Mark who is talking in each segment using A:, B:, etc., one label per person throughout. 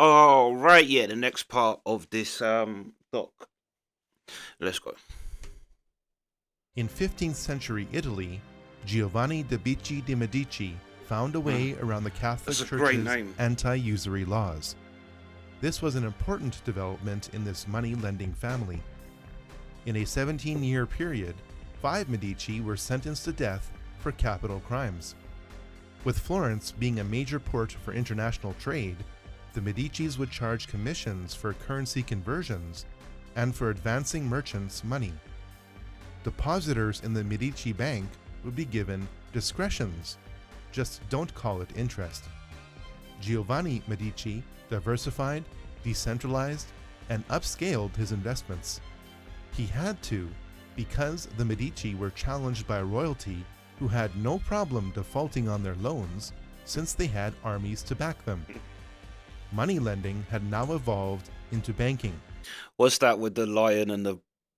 A: Oh, right, yeah, the next part of this doc. Let's go.
B: In 15th century Italy, Giovanni de' Bici de' Medici found a way around the Catholic
A: That's a great
B: Church's
A: name.
B: anti-usury laws. This was an important development in this money-lending family. In a 17-year period, 5 Medici were sentenced to death for capital crimes. With Florence being a major port for international trade, the Medicis would charge commissions for currency conversions and for advancing merchants money. Depositors in the Medici Bank would be given discretions. Just don't call it interest. Giovanni Medici diversified, decentralized, and upscaled his investments. He had to, because the Medici were challenged by royalty who had no problem defaulting on their loans since they had armies to back them. Money lending had now evolved into banking.
A: What's that with the lion and the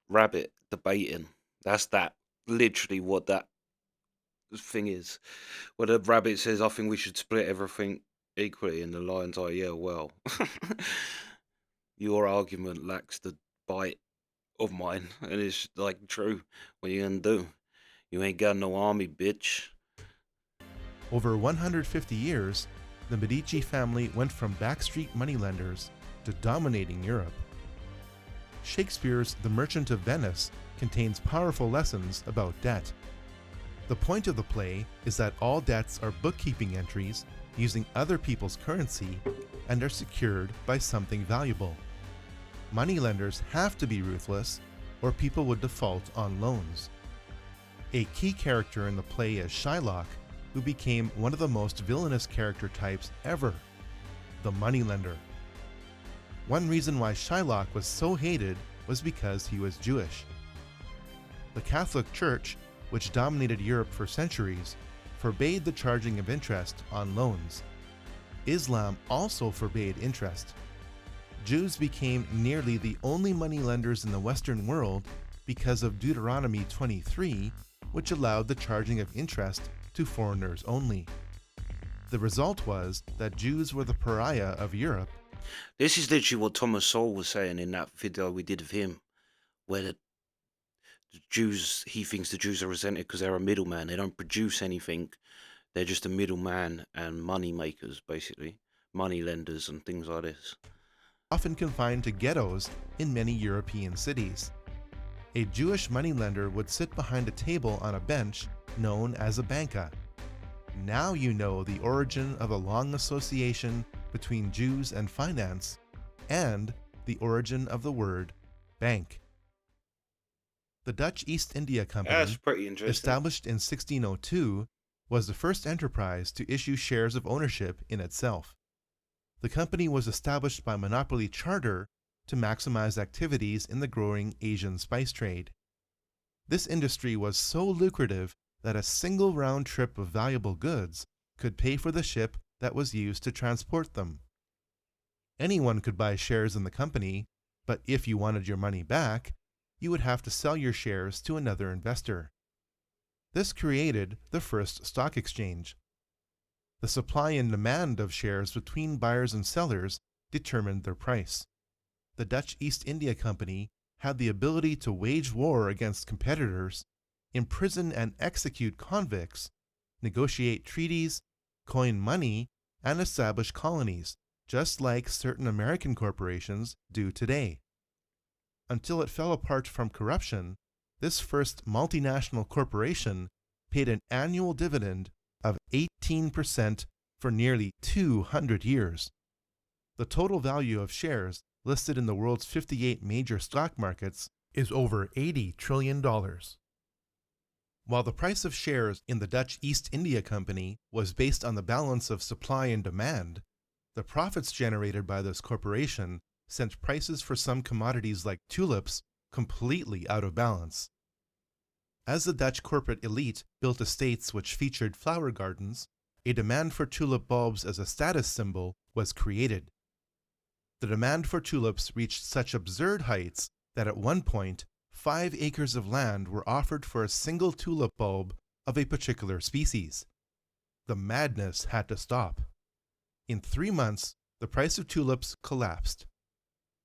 A: rabbit debating? That's that. Literally what that thing is. Where the rabbit says, I think we should split everything equally, and the lion's like, yeah, well, your argument lacks the bite of mine. And it's like true. What you gonna do? You ain't got no army, bitch.
B: Over 150 years, the Medici family went from backstreet moneylenders to dominating Europe. Shakespeare's The Merchant of Venice contains powerful lessons about debt. The point of the play is that all debts are bookkeeping entries using other people's currency and are secured by something valuable. Moneylenders have to be ruthless, or people would default on loans. A key character in the play is Shylock, who became one of the most villainous character types ever, the moneylender. One reason why Shylock was so hated was because he was Jewish. The Catholic Church, which dominated Europe for centuries, forbade the charging of interest on loans. Islam also forbade interest. Jews became nearly the only moneylenders in the Western world because of Deuteronomy 23, which allowed the charging of interest to foreigners only. The result was that Jews were the pariah of Europe.
A: This is literally what Thomas Sowell was saying in that video we did of him, where the Jews, he thinks the Jews are resented because they're a middleman. They don't produce anything. They're just a middleman and money makers, basically. Money lenders and things like this.
B: Often confined to ghettos in many European cities. A Jewish moneylender would sit behind a table on a bench known as a banca. Now you know the origin of a long association between Jews and finance, and the origin of the word bank. The Dutch East India Company,
A: That's pretty interesting.
B: established in 1602, was the first enterprise to issue shares of ownership in itself. The company was established by monopoly charter to maximize activities in the growing Asian spice trade. This industry was so lucrative that a single round trip of valuable goods could pay for the ship that was used to transport them. Anyone could buy shares in the company, but if you wanted your money back, you would have to sell your shares to another investor. This created the first stock exchange. The supply and demand of shares between buyers and sellers determined their price. The Dutch East India Company had the ability to wage war against competitors, imprison and execute convicts, negotiate treaties, coin money, and establish colonies, just like certain American corporations do today. Until it fell apart from corruption, this first multinational corporation paid an annual dividend of 18% for nearly 200 years. The total value of shares listed in the world's 58 major stock markets is over $80 trillion. While the price of shares in the Dutch East India Company was based on the balance of supply and demand, the profits generated by this corporation sent prices for some commodities like tulips completely out of balance. As the Dutch corporate elite built estates which featured flower gardens, a demand for tulip bulbs as a status symbol was created. The demand for tulips reached such absurd heights that at one point, 5 acres of land were offered for a single tulip bulb of a particular species. The madness had to stop. In 3 months, the price of tulips collapsed.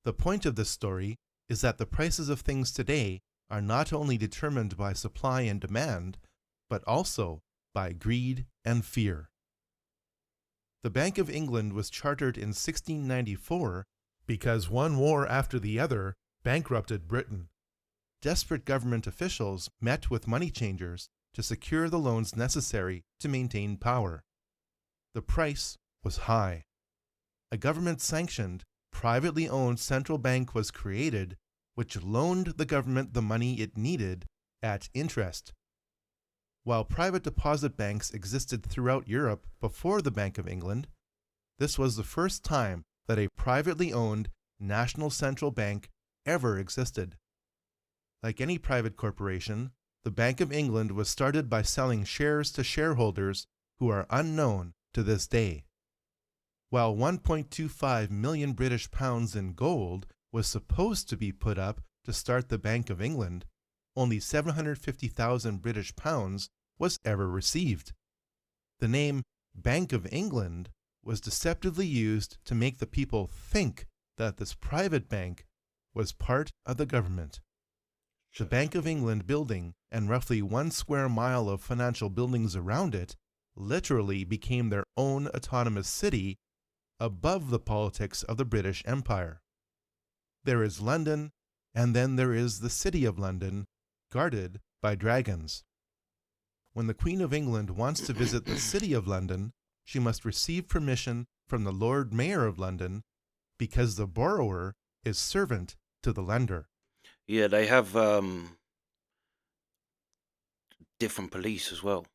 B: The point of this story is that the prices of things today are not only determined by supply and demand, but also by greed and fear. The Bank of England was chartered in 1694 because one war after the other bankrupted Britain. Desperate government officials met with money changers to secure the loans necessary to maintain power. The price was high. A government-sanctioned, privately owned central bank was created, which loaned the government the money it needed at interest. While private deposit banks existed throughout Europe before the Bank of England, this was the first time that a privately owned national central bank ever existed. Like any private corporation, the Bank of England was started by selling shares to shareholders who are unknown to this day. While 1.25 million British pounds in gold was supposed to be put up to start the Bank of England, only 750,000 British pounds was ever received. The name Bank of England was deceptively used to make the people think that this private bank was part of the government. The Bank of England building and roughly 1 square mile of financial buildings around it literally became their own autonomous city above the politics of the British Empire. There is London, and then there is the City of London, guarded by dragons. When the Queen of England wants to visit the City of London, she must receive permission from the Lord Mayor of London, because the borrower is servant to the lender.
A: Yeah, they have different police as well.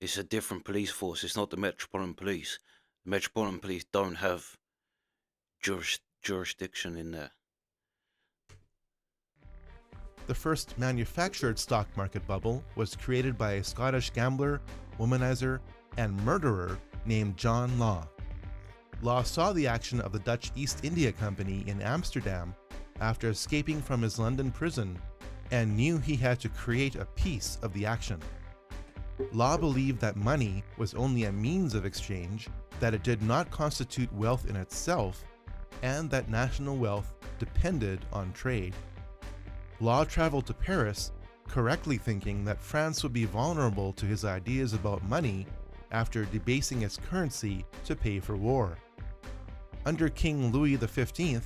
A: It's a different police force. It's not the Metropolitan Police. The Metropolitan Police don't have jurisdiction in there.
B: The first manufactured stock market bubble was created by a Scottish gambler, womanizer, and murderer named John Law. Law saw the action of the Dutch East India Company in Amsterdam after escaping from his London prison and knew he had to create a piece of the action. Law believed that money was only a means of exchange, that it did not constitute wealth in itself, and that national wealth depended on trade. Law traveled to Paris, correctly thinking that France would be vulnerable to his ideas about money after debasing its currency to pay for war. Under King Louis XV,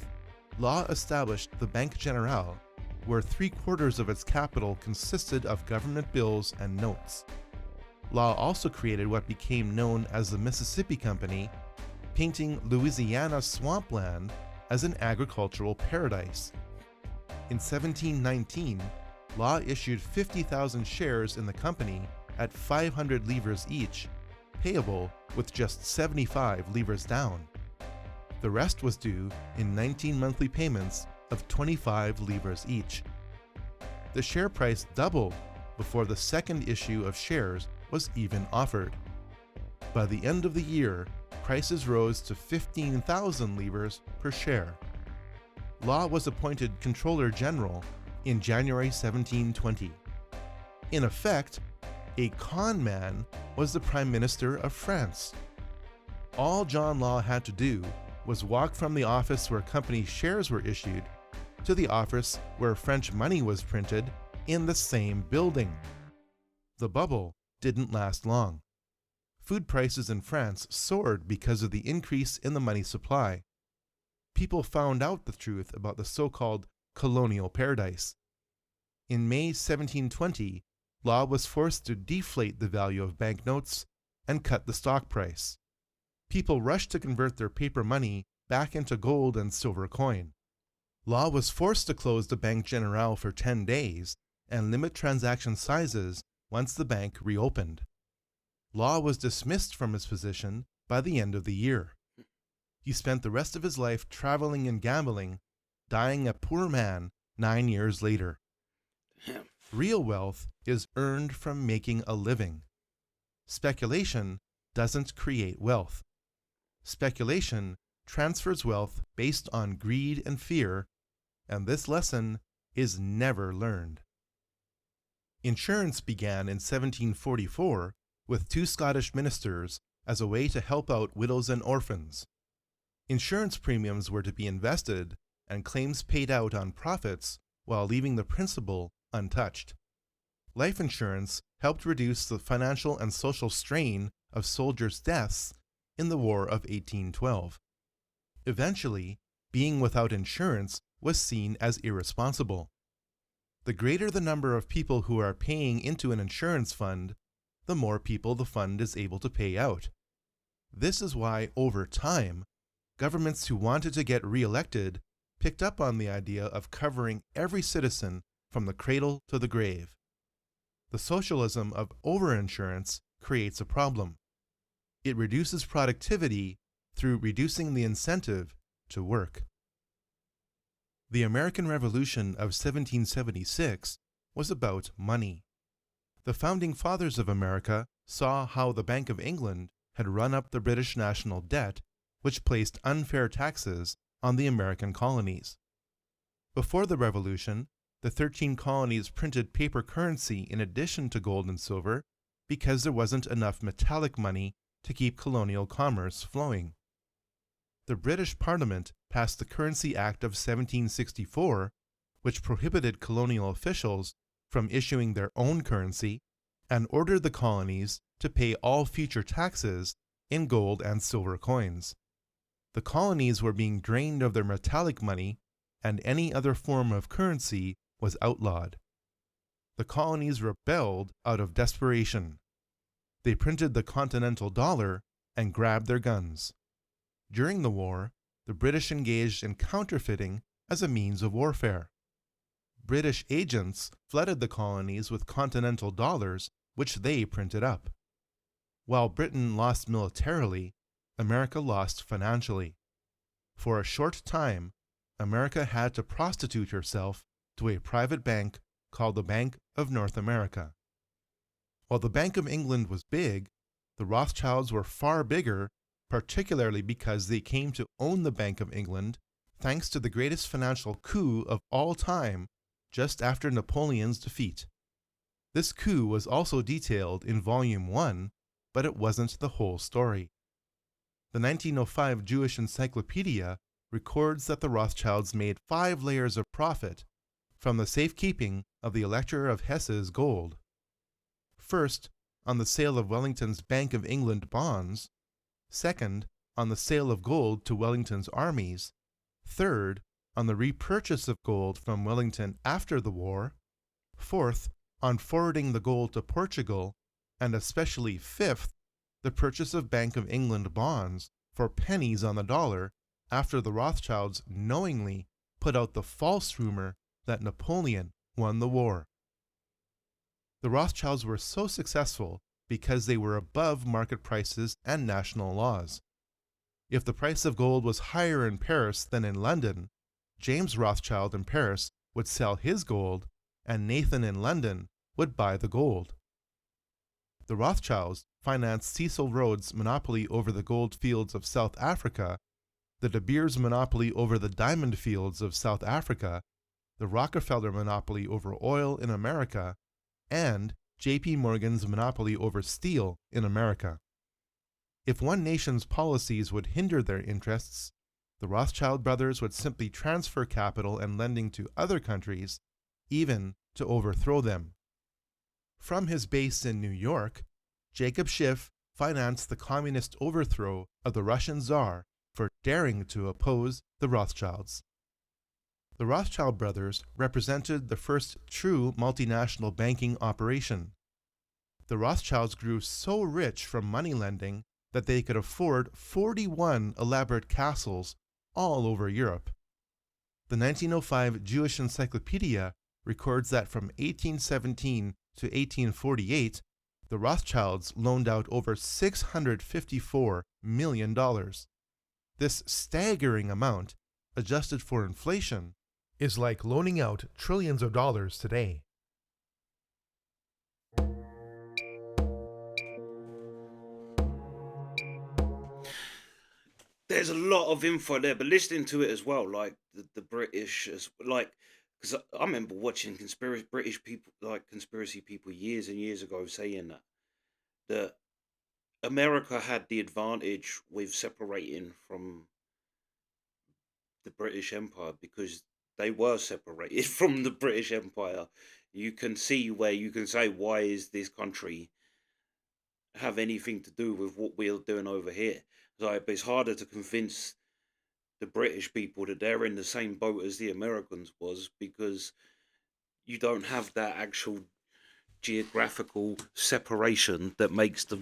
B: Law established the Banque Générale, where 3/4 of its capital consisted of government bills and notes. Law also created what became known as the Mississippi Company, painting Louisiana's swampland as an agricultural paradise. In 1719, Law issued 50,000 shares in the company at 500 livres each, payable with just 75 livres down. The rest was due in 19 monthly payments of 25 livres each. The share price doubled before the second issue of shares was even offered. By the end of the year, prices rose to 15,000 livres per share. Law was appointed Controller General in January 1720. In effect, a con man was the Prime Minister of France. All John Law had to do was walk from the office where company shares were issued to the office where French money was printed in the same building. The bubble didn't last long. Food prices in France soared because of the increase in the money supply. People found out the truth about the so-called colonial paradise. In May 1720, Law was forced to deflate the value of banknotes and cut the stock price. People rushed to convert their paper money back into gold and silver coin. Law was forced to close the Banque Générale for 10 days and limit transaction sizes once the bank reopened. Law was dismissed from his position by the end of the year. He spent the rest of his life traveling and gambling, dying a poor man 9 years later. Real wealth is earned from making a living. Speculation doesn't create wealth. Speculation transfers wealth based on greed and fear, and this lesson is never learned. Insurance began in 1744 with 2 Scottish ministers as a way to help out widows and orphans. Insurance premiums were to be invested and claims paid out on profits while leaving the principal untouched. Life insurance helped reduce the financial and social strain of soldiers' deaths in the War of 1812. Eventually, being without insurance was seen as irresponsible. The greater the number of people who are paying into an insurance fund, the more people the fund is able to pay out. This is why, over time, governments who wanted to get re-elected picked up on the idea of covering every citizen from the cradle to the grave. The socialism of overinsurance creates a problem. It reduces productivity through reducing the incentive to work. The American Revolution of 1776 was about money. The founding fathers of America saw how the Bank of England had run up the British national debt, which placed unfair taxes on the American colonies. Before the Revolution, the 13 colonies printed paper currency in addition to gold and silver because there wasn't enough metallic money to keep colonial commerce flowing. The British Parliament passed the Currency Act of 1764, which prohibited colonial officials from issuing their own currency and ordered the colonies to pay all future taxes in gold and silver coins. The colonies were being drained of their metallic money, and any other form of currency was outlawed. The colonies rebelled out of desperation. They printed the continental dollar and grabbed their guns. During the war, the British engaged in counterfeiting as a means of warfare. British agents flooded the colonies with continental dollars, which they printed up. While Britain lost militarily, America lost financially. For a short time, America had to prostitute herself to a private bank called the Bank of North America. While the Bank of England was big, the Rothschilds were far bigger, particularly because they came to own the Bank of England thanks to the greatest financial coup of all time just after Napoleon's defeat. This coup was also detailed in Volume 1, but it wasn't the whole story. The 1905 Jewish Encyclopedia records that the Rothschilds made 5 layers of profit from the safekeeping of the Elector of Hesse's gold. First, on the sale of Wellington's Bank of England bonds. Second, on the sale of gold to Wellington's armies. Third, on the repurchase of gold from Wellington after the war. Fourth, on forwarding the gold to Portugal. And especially fifth, the purchase of Bank of England bonds for pennies on the dollar after the Rothschilds knowingly put out the false rumor that Napoleon won the war. The Rothschilds were so successful because they were above market prices and national laws. If the price of gold was higher in Paris than in London, James Rothschild in Paris would sell his gold, and Nathan in London would buy the gold. The Rothschilds financed Cecil Rhodes' monopoly over the gold fields of South Africa, the De Beers monopoly over the diamond fields of South Africa, the Rockefeller monopoly over oil in America, and J.P. Morgan's monopoly over steel in America. If one nation's policies would hinder their interests, the Rothschild brothers would simply transfer capital and lending to other countries, even to overthrow them. From his base in New York, Jacob Schiff financed the communist overthrow of the Russian Tsar for daring to oppose the Rothschilds. The Rothschild brothers represented the first true multinational banking operation. The Rothschilds grew so rich from money lending that they could afford 41 elaborate castles all over Europe. The 1905 Jewish Encyclopedia records that from 1817 to 1848, the Rothschilds loaned out over $654 million. This staggering amount, adjusted for inflation, is like loaning out trillions of dollars today.
A: There's a lot of info there, but listening to it as well, like the British, because I remember watching British people, like conspiracy people, years and years ago, saying that America had the advantage with separating from the British Empire because they were separated from the British Empire. You can see where you can say, why is this country have anything to do with what we're doing over here? Like, but it's harder to convince the British people that they're in the same boat as the Americans was because you don't have that actual geographical separation that makes the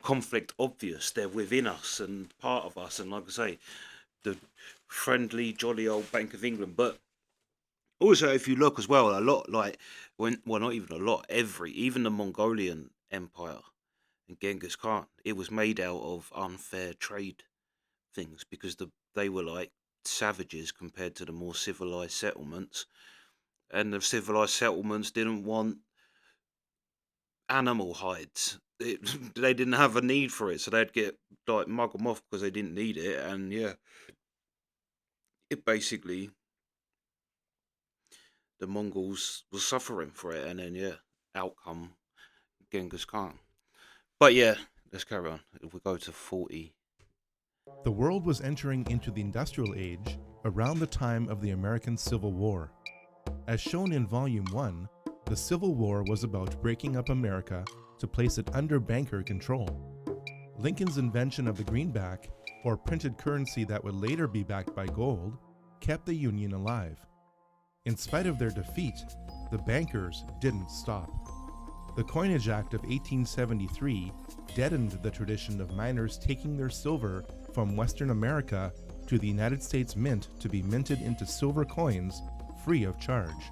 A: conflict obvious. They're within us and part of us, and like I say, the friendly, jolly old Bank of England. But also, if you look as well, a lot like well, not even a lot, even the Mongolian Empire and Genghis Khan, it was made out of unfair trade things because they were like savages compared to the more civilized settlements, and the civilized settlements didn't want animal hides. They didn't have a need for it, so they'd get like mug them off because they didn't need it, and yeah, it basically the Mongols were suffering for it, and then yeah, out come Genghis Khan. But yeah, let's carry on. If we go to 40.
B: The world was entering into the Industrial Age around the time of the American Civil War. As shown in Volume 1, the Civil War was about breaking up America to place it under banker control. Lincoln's invention of the greenback, or printed currency that would later be backed by gold, kept the Union alive. In spite of their defeat, the bankers didn't stop. The Coinage Act of 1873 deadened the tradition of miners taking their silver from Western America to the United States Mint to be minted into silver coins free of charge.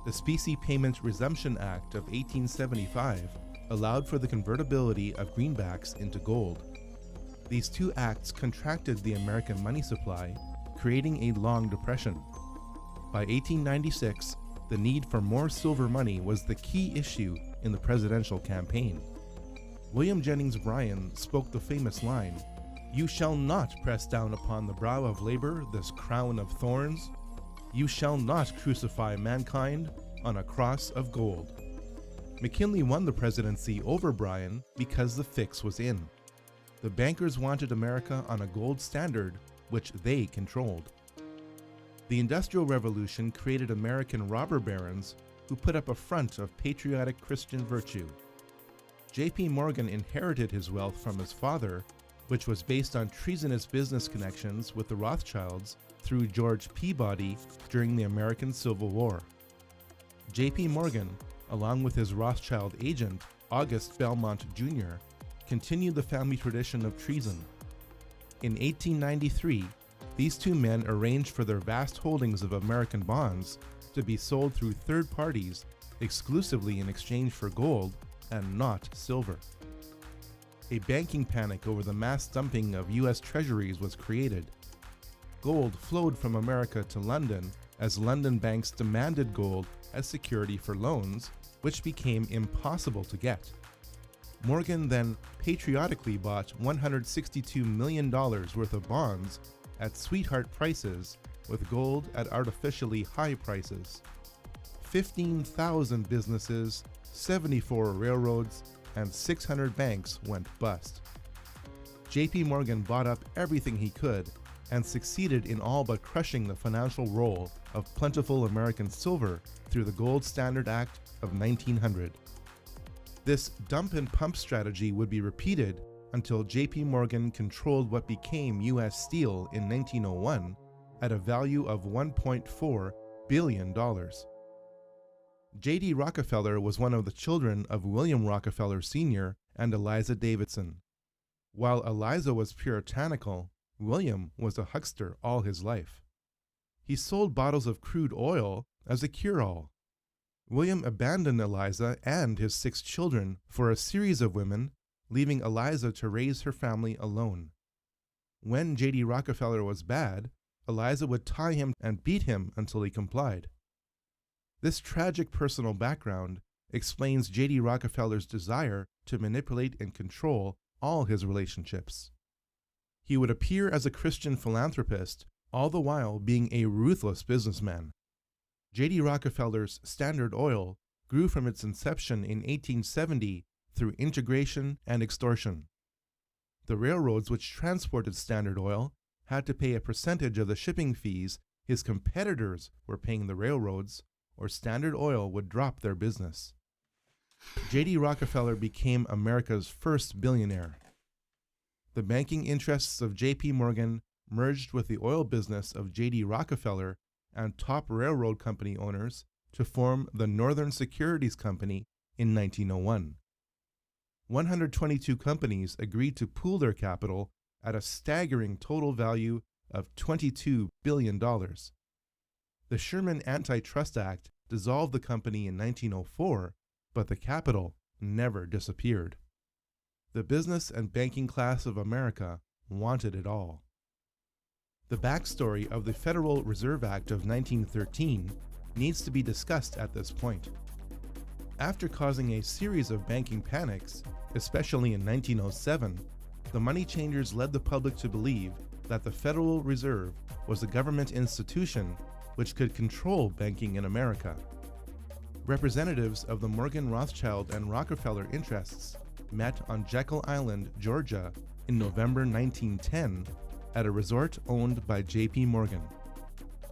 B: The Specie Payment Resumption Act of 1875 allowed for the convertibility of greenbacks into gold. These two acts contracted the American money supply, creating a long depression. By 1896, the need for more silver money was the key issue in the presidential campaign. William Jennings Bryan spoke the famous line, "You shall not press down upon the brow of labor this crown of thorns. You shall not crucify mankind on a cross of gold." McKinley won the presidency over Bryan because the fix was in. The bankers wanted America on a gold standard, which they controlled. The Industrial Revolution created American robber barons who put up a front of patriotic Christian virtue. J.P. Morgan inherited his wealth from his father, which was based on treasonous business connections with the Rothschilds through George Peabody during the American Civil War. J.P. Morgan, along with his Rothschild agent, August Belmont Jr., continued the family tradition of treason. In 1893, these two men arranged for their vast holdings of American bonds to be sold through third parties exclusively in exchange for gold and not silver. A banking panic over the mass dumping of U.S. treasuries was created. Gold flowed from America to London as London banks demanded gold as security for loans, which became impossible to get. Morgan then patriotically bought $162 million worth of bonds at sweetheart prices with gold at artificially high prices. 15,000 businesses, 74 railroads, and 600 banks went bust. J.P. Morgan bought up everything he could and succeeded in all but crushing the financial role of plentiful American silver through the Gold Standard Act of 1900. This dump and pump strategy would be repeated until J.P. Morgan controlled what became U.S. Steel in 1901 at a value of $1.4 billion. J.D. Rockefeller was one of the children of William Rockefeller Sr. and Eliza Davidson. While Eliza was puritanical, William was a huckster all his life. He sold bottles of crude oil as a cure-all. William abandoned Eliza and his 6 children for a series of women, leaving Eliza to raise her family alone. When J.D. Rockefeller was bad, Eliza would tie him and beat him until he complied. This tragic personal background explains J.D. Rockefeller's desire to manipulate and control all his relationships. He would appear as a Christian philanthropist, all the while being a ruthless businessman. J.D. Rockefeller's Standard Oil grew from its inception in 1870 through integration and extortion. The railroads which transported Standard Oil had to pay a percentage of the shipping fees his competitors were paying the railroads, or Standard Oil would drop their business. J.D. Rockefeller became America's first billionaire. The banking interests of J.P. Morgan merged with the oil business of J.D. Rockefeller and top railroad company owners to form the Northern Securities Company in 1901. 122 companies agreed to pool their capital at a staggering total value of $22 billion. The Sherman Antitrust Act dissolved the company in 1904, but the capital never disappeared. The business and banking class of America wanted it all. The backstory of the Federal Reserve Act of 1913 needs to be discussed at this point. After causing a series of banking panics, especially in 1907, the money changers led the public to believe that the Federal Reserve was a government institution which could control banking in America. Representatives of the Morgan, Rothschild, and Rockefeller interests met on Jekyll Island, Georgia, in November 1910 at a resort owned by J.P. Morgan.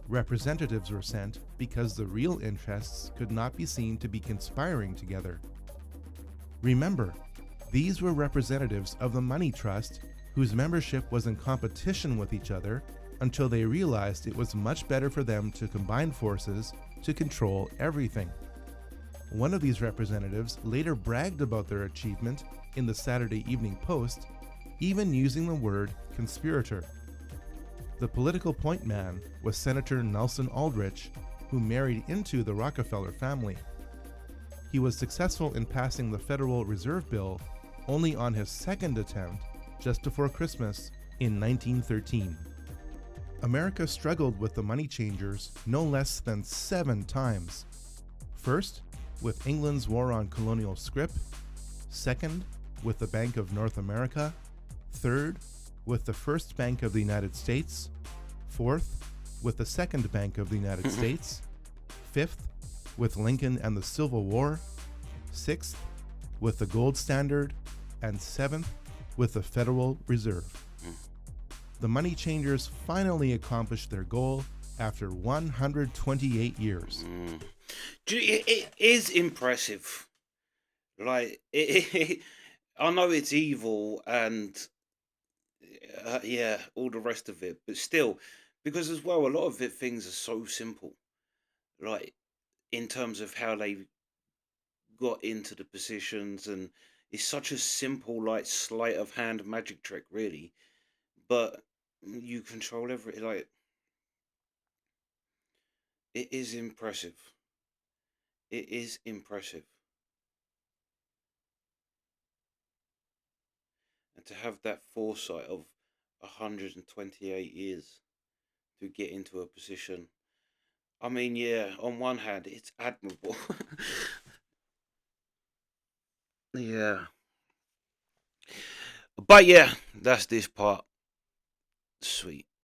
B: Representatives were sent because the real interests could not be seen to be conspiring together. Remember, these were representatives of the money trust whose membership was in competition with each other until they realized it was much better for them to combine forces to control everything. One of these representatives later bragged about their achievement in the Saturday Evening Post, even using the word conspirator. The political point man was Senator Nelson Aldrich, who married into the Rockefeller family. He was successful in passing the Federal Reserve Bill only on his second attempt just before Christmas in 1913. America struggled with the money changers no less than 7 times. First, with England's war on colonial scrip. Second, with the Bank of North America. Third, with the First Bank of the United States. Fourth, with the Second Bank of the United States. Fifth, with Lincoln and the Civil War. Sixth, with the gold standard. And seventh, with the Federal Reserve. The money changers finally accomplished their goal after 128 years.
A: It is impressive. Like, I know it's evil and yeah, all the rest of it, but still, because as well, a lot of things are so simple. Like, in terms of how they got into the positions, and it's such a simple, like, sleight of hand magic trick, really. But you control every, like, it is impressive. It is impressive. And to have that foresight of 128 years to get into a position. I mean, yeah, on one hand, it's admirable. Yeah. But yeah, that's this part. Sweet.